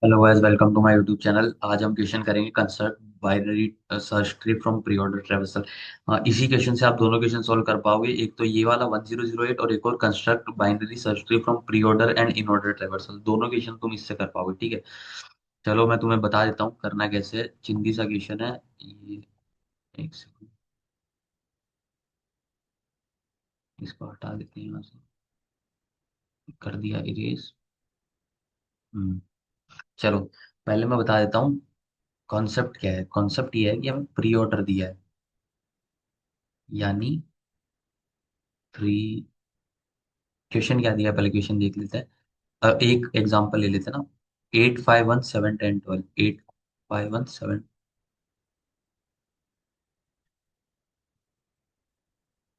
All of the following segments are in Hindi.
Hello guys, welcome to my YouTube channel. आज हम क्वेश्चन करेंगे construct binary search tree from pre order traversal. इसी क्वेश्चन से आप दोनों क्वेश्चन सॉल्व कर पाओगे, एक तो ये वाला 1008 और एक और construct binary search tree from pre order and in order traversal. दोनों क्वेश्चन तुम इससे कर पाओगे, ठीक है। चलो मैं तुम्हें बता देता हूँ करना कैसे है। चिंदी सा क्वेश्चन है ये। एक सेकंड, इसको हटा देते हैं यहाँ से। कर दिया इरेज। हम्म चलो, पहले मैं बता देता हूँ कॉन्सेप्ट क्या है। कॉन्सेप्ट ये है कि हमें प्री ऑर्डर दिया है, यानी प्री क्वेश्चन क्या दिया है, पहले क्वेश्चन देख लेते हैं। एक एग्जांपल ले लेते हैं ना। 8 5 1 7 10 12 8 5 1 7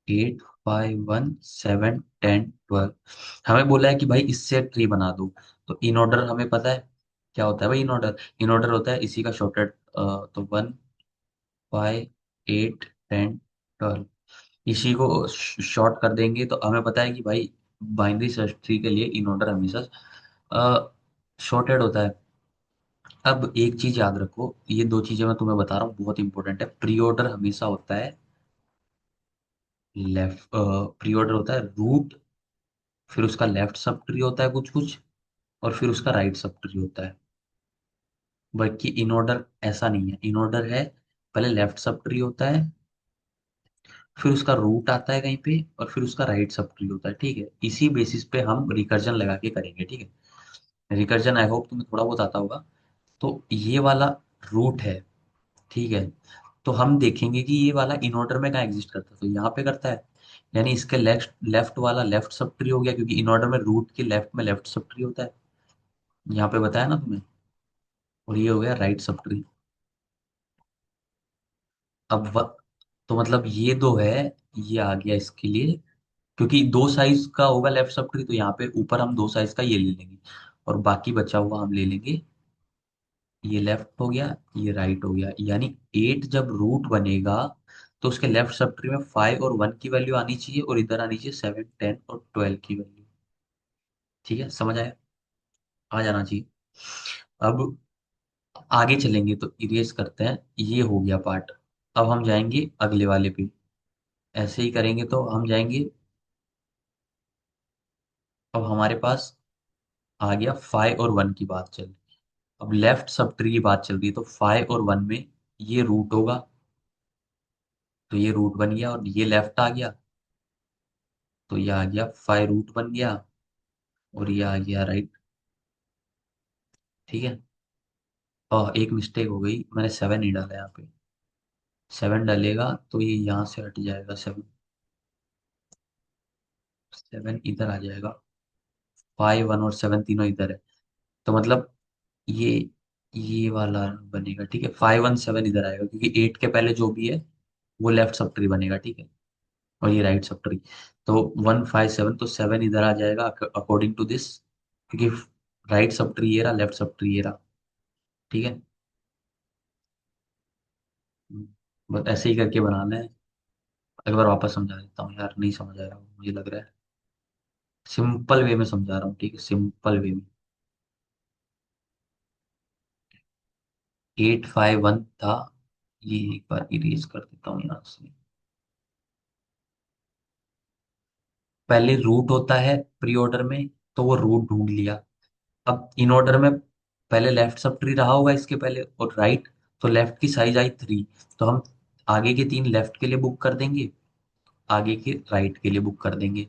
8 5 1 7 10 12। हमें बोला है कि भाई इससे ट्री बना दो। तो इन ऑर्डर हमें पता है क्या होता है भाई। इन ऑर्डर होता है इसी का शॉर्टेड। तो 1 5 8 10 12। इसी को शॉर्ट कर देंगे तो हमें पता है कि भाई बाइनरी सर्च ट्री के लिए इन ऑर्डर हमेशा शॉर्टेड होता है। अब एक चीज याद रखो, ये दो चीजें मैं तुम्हें बता रहा हूँ बहुत इंपॉर्टेंट है। प्री ऑर्डर हमेशा होता है लेफ्ट। प्री ऑर्डर होता है रूट, फिर उसका लेफ्ट सब ट्री होता है कुछ कुछ, और फिर उसका राइट सब ट्री होता है। बल्कि इन ऑर्डर ऐसा नहीं है। इन ऑर्डर है पहले लेफ्ट सब ट्री होता है, फिर उसका रूट आता है कहीं पे, और फिर उसका राइट सब ट्री होता है, ठीक है। इसी बेसिस पे हम रिकर्जन लगा के करेंगे, ठीक है। रिकर्जन आई होप तुम्हें थोड़ा बहुत आता होगा। तो ये वाला रूट है, ठीक है। तो हम देखेंगे कि ये वाला इन ऑर्डर में कहाँ एग्जिस्ट करता है, तो यहाँ पे करता है। यानी इसके लेफ्ट लेफ्ट वाला लेफ्ट सब ट्री हो गया, क्योंकि इन ऑर्डर में रूट के लेफ्ट में लेफ्ट सब ट्री होता है। यहाँ पे बताया ना तुम्हें। और ये हो गया राइट सब ट्री। अब तो मतलब ये दो है, ये आ गया इसके लिए। क्योंकि दो साइज का होगा लेफ्ट सब ट्री, तो यहाँ पे ऊपर हम दो साइज का ये ले लेंगे, और बाकी बचा हुआ हम ले लेंगे। ये लेफ्ट हो गया, ये राइट हो गया। यानी 8 जब रूट बनेगा तो उसके लेफ्ट सब ट्री में 5 और 1 की वैल्यू आनी चाहिए, और इधर आनी चाहिए 7 10 और 12 की वैल्यू। ठीक है, समझ आया। आ जाना चाहिए। अब आगे चलेंगे तो इरेज करते हैं, ये हो गया पार्ट। अब हम जाएंगे अगले वाले पे। ऐसे ही करेंगे तो हम जाएंगे। अब हमारे पास आ गया 5 और 1 की बात चल रही। अब लेफ्ट सब ट्री की बात चल रही है, तो 5 और 1 में ये रूट होगा। तो ये रूट बन गया, और ये लेफ्ट आ गया, तो ये आ गया 5 रूट बन गया, और ये आ गया राइट। ठीक है। और एक मिस्टेक हो गई, मैंने 7 नहीं डाला यहाँ पे। 7 डालेगा तो ये यहाँ से हट जाएगा। 7 इधर आ जाएगा। 5 1 और 7 तीनों इधर है। तो मतलब ये ये वाला बनेगा, ठीक है। 5 1 7 इधर आएगा, क्योंकि 8 के पहले जो भी है वो लेफ्ट सब ट्री बनेगा, ठीक है। और ये राइट सब ट्री। तो 1 5 7, तो 7 इधर आ जाएगा अकॉर्डिंग टू दिस, क्योंकि राइट सब ट्री ये रहा, लेफ्ट सब ट्री ये रहा। ठीक है। बस ऐसे ही करके बनाना है। एक बार वापस समझा देता हूँ यार, नहीं समझ आया मुझे लग रहा है। सिंपल वे में समझा रहा हूँ, ठीक है, सिंपल वे में। 8 5 1 था। ये एक बार इरेज कर देता हूँ यहाँ से। पहले रूट होता है प्री ऑर्डर में, तो वो रूट ढूंढ लिया। अब इन ऑर्डर में पहले लेफ्ट सब ट्री रहा होगा इसके पहले, और राइट। तो लेफ्ट की साइज आई 3, तो हम आगे के 3 लेफ्ट के लिए बुक कर देंगे, आगे के राइट के लिए बुक कर देंगे।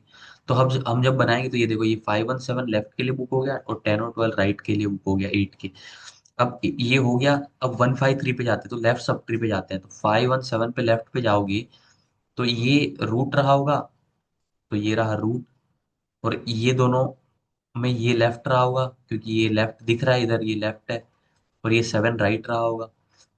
तो हम जब बनाएंगे तो ये देखो, ये 5 1 7 लेफ्ट के लिए बुक हो गया, और 10 और 12 राइट के लिए बुक हो गया, 8 के। अब ये हो गया। अब 1 5 3 पे जाते हैं, तो लेफ्ट सब ट्री पे जाते हैं, तो 5 1 7 पे लेफ्ट पे जाओगे तो ये रूट रहा होगा, तो ये रहा रूट। और ये दोनों में ये लेफ्ट रहा होगा, क्योंकि ये लेफ्ट दिख रहा है इधर, ये लेफ्ट है। और ये 7 राइट रहा होगा,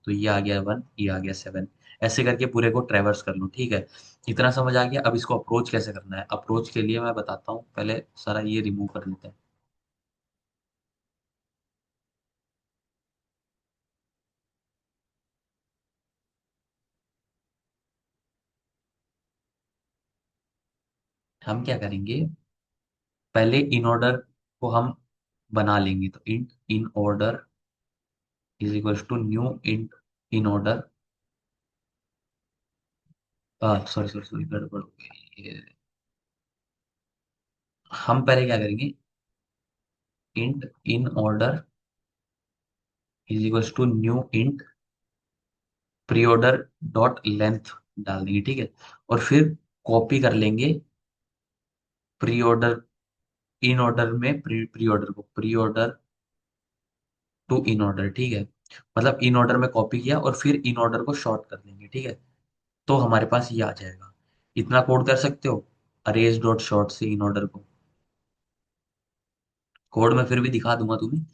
तो ये आ गया 1, ये आ गया 7। ऐसे करके पूरे को ट्रेवर्स कर लो, ठीक है। इतना समझ आ गया। अब इसको अप्रोच कैसे करना है, अप्रोच के लिए मैं बताता हूँ। पहले सारा ये रिमूव कर लेते हैं। हम क्या करेंगे, पहले इन ऑर्डर को हम बना लेंगे। तो in in order is equals to new int in order, sorry sorry sorry गड़बड़ हो गई हम पहले क्या करेंगे, int in order is equals to new int pre order dot length डाल देंगे, ठीक है। और फिर कॉपी कर लेंगे प्री ऑर्डर, इन ऑर्डर में प्री ऑर्डर को pre order to in order, ठीक है। मतलब इन ऑर्डर में कॉपी किया और फिर इन ऑर्डर को शॉर्ट कर देंगे, ठीक है। तो हमारे पास ये आ जाएगा। इतना कोड कर सकते हो अरेज डॉट शॉर्ट से इन ऑर्डर को। कोड में फिर भी दिखा दूंगा तुम्हें।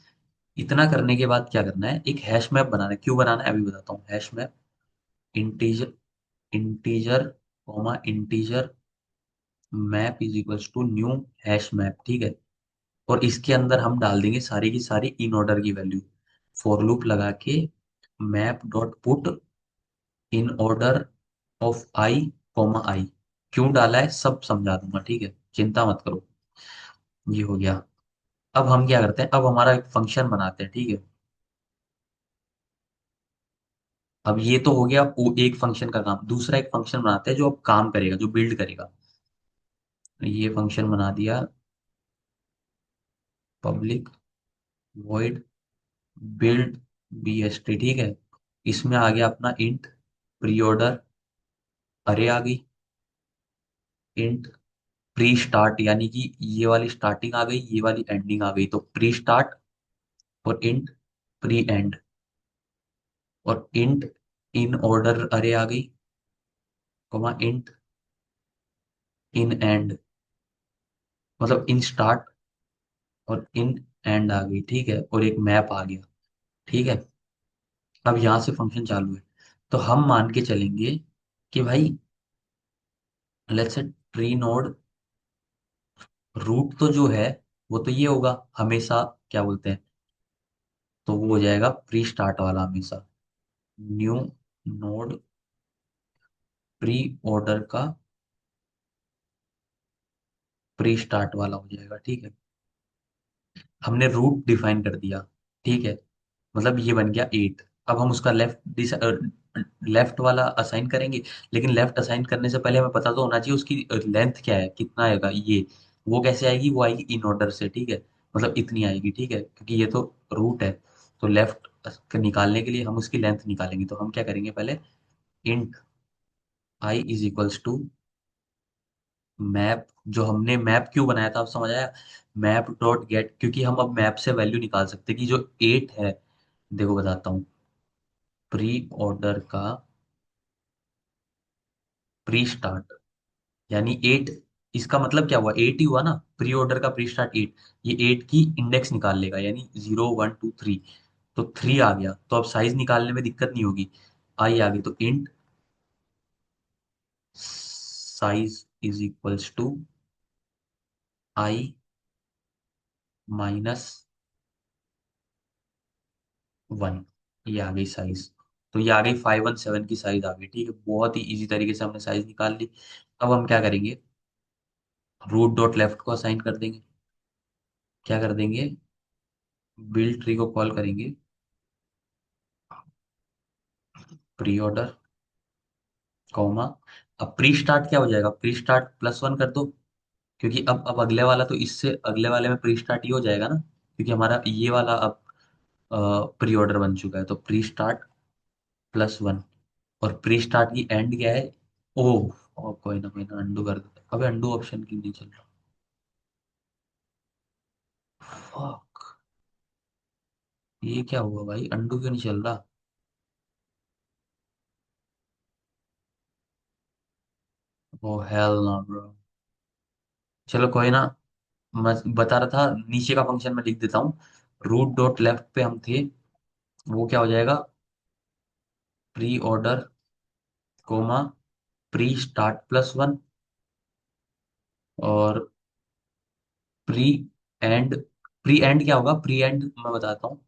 इतना करने के बाद क्या करना है, एक हैश मैप बनाना है। क्यों बनाना है अभी बताता हूँ। Hash map integer, integer comma integer map is equals to new hash map, ठीक है। और इसके अंदर हम डाल देंगे सारी की सारी इन ऑर्डर की वैल्यू। फॉर लूप लगा के map dot put in order of I comma I. क्यों डाला है सब समझा दूंगा, ठीक है, चिंता मत करो। ये हो गया। अब हम क्या करते हैं, अब हमारा एक फंक्शन बनाते हैं, ठीक है। अब ये तो हो गया एक फंक्शन का काम। दूसरा एक फंक्शन बनाते हैं जो अब काम करेगा, जो बिल्ड करेगा। ये फंक्शन बना दिया, पब्लिक वॉइड बिल्ड बीएसटी, ठीक है। इसमें आ गया अपना इंट प्री ऑर्डर, अरे आ गई इंट प्री स्टार्ट, यानी कि ये वाली स्टार्टिंग आ गई, ये वाली एंडिंग आ गई, तो प्री स्टार्ट। और इंट प्री एंड। और इंट इन ऑर्डर अरे आ गई, कॉमा इंट इन एंड, मतलब इन स्टार्ट और इन एंड आ गई, ठीक है। और एक मैप आ गया, ठीक है। अब यहां से फंक्शन चालू है। तो हम मान के चलेंगे कि भाई let's say tree node root तो जो है वो तो ये होगा हमेशा, क्या बोलते हैं, तो वो हो जाएगा प्री स्टार्ट वाला हमेशा। न्यू नोड प्री ऑर्डर का प्री स्टार्ट वाला हो जाएगा, ठीक है। हमने रूट डिफाइन कर दिया, ठीक है। मतलब ये बन गया 8। अब हम उसका लेफ्ट वाला असाइन करेंगे। लेकिन लेफ्ट असाइन करने से पहले हमें पता तो होना चाहिए उसकी लेंथ क्या है, कितना आएगा ये। वो कैसे आएगी, वो आएगी इन ऑर्डर से, ठीक है। मतलब इतनी आएगी, ठीक है, क्योंकि ये तो रूट है। तो लेफ्ट निकालने के लिए हम उसकी लेंथ निकालेंगे। तो हम क्या करेंगे पहले, int I is equals to map, जो हमने मैप क्यों बनाया था अब समझ आया। मैप डॉट गेट, क्योंकि हम अब मैप से वैल्यू निकाल सकते हैं कि जो 8 है। देखो बताता हूँ, प्री ऑर्डर का प्री स्टार्ट यानी 8। इसका मतलब क्या हुआ, 8 ही हुआ ना, प्री ऑर्डर का प्री स्टार्ट 8। ये 8 की इंडेक्स निकाल लेगा, यानी 0 1 2 3। तो 3 आ गया, तो अब साइज निकालने में दिक्कत नहीं होगी। आई आ गई, तो int size is equals to I minus 1। ये आ गई साइज। तो ये आ गई 517 की साइज आ गई, ठीक है। बहुत ही इजी तरीके से हमने साइज निकाल ली। अब हम क्या करेंगे, रूट डॉट लेफ्ट को असाइन कर देंगे। क्या कर देंगे, बिल्ड ट्री को कॉल करेंगे, प्री ऑर्डर कॉमा। अब प्री स्टार्ट क्या हो जाएगा, प्री स्टार्ट +1 कर दो। क्योंकि अब अगले वाला तो इससे अगले वाले में प्री स्टार्ट ही हो जाएगा ना, क्योंकि हमारा ये वाला अब प्री ऑर्डर बन चुका है। तो प्री स्टार्ट +1। और प्री स्टार्ट की एंड क्या है, ओ, और कोई ना अंडू कर देते, अबे अंडू ऑप्शन क्यों नहीं चल रहा। Fuck, ये क्या हुआ भाई, अंडू क्यों नहीं चल रहा। ओ हेल ना ब्रो। चलो कोई ना, मैं बता रहा था नीचे का फंक्शन मैं लिख देता हूँ। रूट डॉट लेफ्ट पे हम थे, वो क्या हो जाएगा, pre order comma pre start +1। और प्री एंड, प्री एंड क्या होगा, प्री एंड मैं बताता हूँ।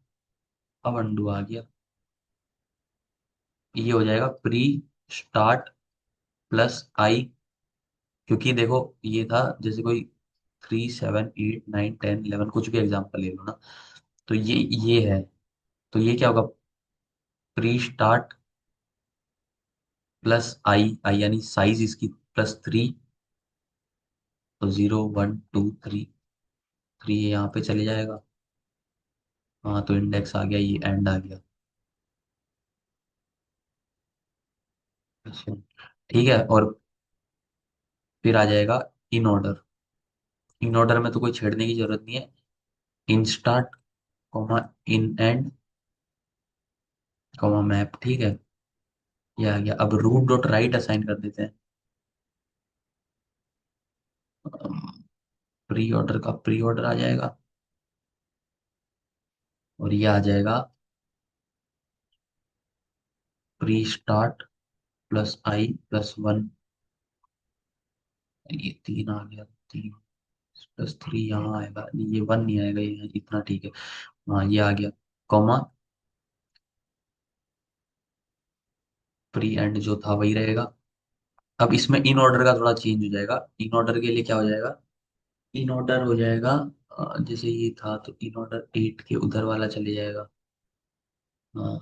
अब अंडू आ गया, ये हो जाएगा प्री स्टार्ट प्लस आई। क्योंकि देखो ये था जैसे कोई 3 7 8 9 10 11 कुछ भी एग्जाम्पल ले लो ना। तो ये है। तो ये क्या होगा, प्री स्टार्ट प्लस आई, आई यानी साइज इसकी +3, तो 0 1 2 3, 3 यहाँ पे चले जाएगा। हाँ तो इंडेक्स आ गया, ये एंड आ गया। अच्छा, ठीक है। और फिर आ जाएगा इन ऑर्डर। इन ऑर्डर में तो कोई छेड़ने की जरूरत नहीं है। In start, comma in and, comma map, ठीक है। ये आ गया। अब रूट डॉट राइट असाइन कर देते हैं। प्री ऑर्डर का प्री ऑर्डर आ जाएगा, और ये आ जाएगा प्री स्टार्ट प्लस आई +1। ये 3 आ गया, 3 +3 यहाँ आएगा नहीं, ये 1 नहीं आएगा, ये इतना ठीक है। हाँ ये आ गया, कॉमा प्री एंड जो था वही रहेगा। अब इसमें इन ऑर्डर का थोड़ा चेंज हो जाएगा। इन ऑर्डर के लिए क्या हो जाएगा, इन ऑर्डर हो जाएगा जैसे ये था तो इन ऑर्डर 8 के उधर वाला चले जाएगा। हाँ,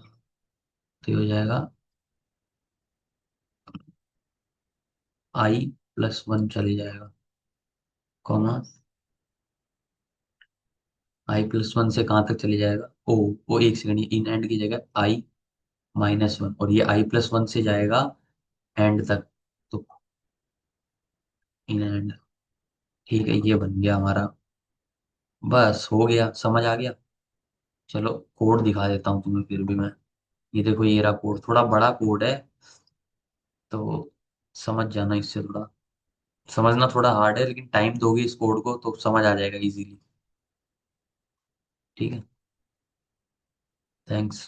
तो ये हो जाएगा I +1 चले जाएगा, कॉमा I +1 से कहाँ तक चले जाएगा, ओ वो एक सेकंड, ये इन एंड की जगह I-1, और ये I +1 से जाएगा एंड तक, तो इन एंड। ठीक है, ये बन गया हमारा। बस हो गया, समझ आ गया। चलो कोड दिखा देता हूँ तुम्हें फिर भी मैं। ये देखो, ये रहा कोड, थोड़ा बड़ा कोड है, तो समझ जाना इससे थोड़ा। समझना थोड़ा हार्ड है, लेकिन टाइम दोगे इस कोड को तो समझ आ जाएगा इजीली। ठीक है। थैंक्स।